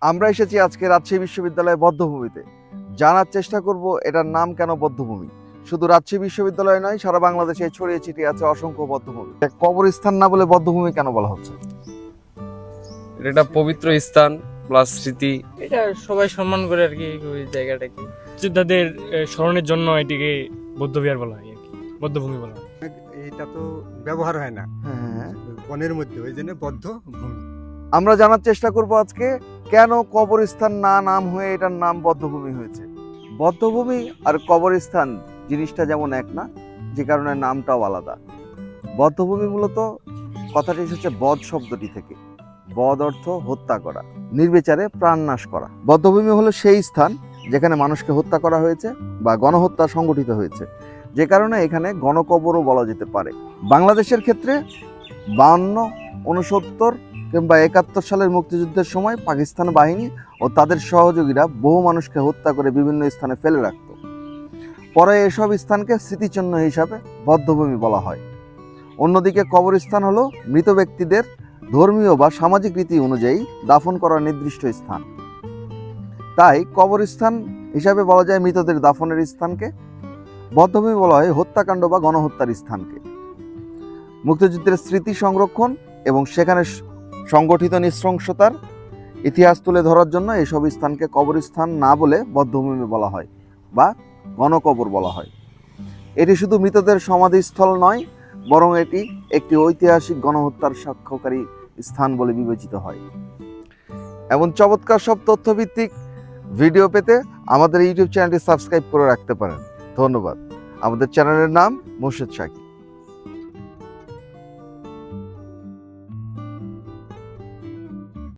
আমরা এসেছি আজকে রাজশাহী বিশ্ববিদ্যালয়ের বধ্যভূমিতে। জানার চেষ্টা করব এটার নাম কেন বধ্যভূমি। শুধু রাজশাহী বিশ্ববিদ্যালয় নয়, সারা বাংলাদেশে ছড়িয়ে ছিটিয়ে আছে অসংখ্য বধ্যভূমি। কবরস্থান না বলে বধ্যভূমি কেন বলা হচ্ছে? এটা একটা পবিত্র স্থান প্লাস স্মৃতি। এটা সবাই সম্মান করে আর কি ওই জায়গাটাকে, যোদ্ধাদের স্মরণের জন্য এটিকে বৌদ্ধবিহার বলা হয় আর কি, বৌদ্ধভূমি বলা হয়। এটা তো ব্যবহার হয় না হ্যাঁ, বনের মধ্যে, ওই জন্য বদ্ধ ভূমি। আমরা জানার চেষ্টা করব আজকে কেন কবরস্থান না নাম হয়ে এটার নাম বধ্যভূমি হয়েছে। বধ্যভূমি আর কবরস্থান জিনিসটা যেমন এক না, যে কারণে নামটাও আলাদা। বধ্যভূমি মূলত কথাটি এসেছে বধ শব্দটি থেকে। বধ অর্থ হত্যা করা, নির্বিচারে প্রাণনাশ করা। বধ্যভূমি হলো সেই স্থান যেখানে মানুষকে হত্যা করা হয়েছে বা গণহত্যা সংগঠিত হয়েছে, যে কারণে এখানে গণকবরও বলা যেতে পারে। বাংলাদেশের ক্ষেত্রে 52, 69 কিংবা 71 সালের মুক্তিযুদ্ধের সময় পাকিস্তান বাহিনী ও তাদের সহযোগীরা বহু মানুষকে হত্যা করে বিভিন্ন স্থানে ফেলে রাখত। পরে এসব স্থানকে স্মৃতিচিহ্ন হিসাবে বধ্যভূমি বলা হয়। অন্যদিকে কবরস্থান হলো মৃত ব্যক্তিদের ধর্মীয় বা সামাজিক রীতি অনুযায়ী দাফন করার নির্দিষ্ট স্থান। তাই কবরস্থান হিসাবে বলা যায় মৃতদের দাফনের স্থানকে, বধ্যভূমি বলা হয় হত্যাকাণ্ড বা গণহত্যার স্থানকে। মুক্তিযুদ্ধের স্মৃতি সংরক্ষণ এবং সেখানে সংগঠিত নৃশংসতার ইতিহাস তুলে ধরার জন্য এসব স্থানকে কবরস্থান না বলে বধ্যভূমি বলা হয় বা গণকবর বলা হয়। এটি শুধু মৃতদের সমাধিস্থল নয়, বরং এটি একটি ঐতিহাসিক গণহত্যার সাক্ষ্যকারী স্থান বলে বিবেচিত হয়। এমন চমৎকার সব তথ্যভিত্তিক ভিডিও পেতে আমাদের ইউটিউব চ্যানেলটি সাবস্ক্রাইব করে রাখতে পারেন। ধন্যবাদ। আমাদের চ্যানেলের নাম মোর্শেদ সাকি।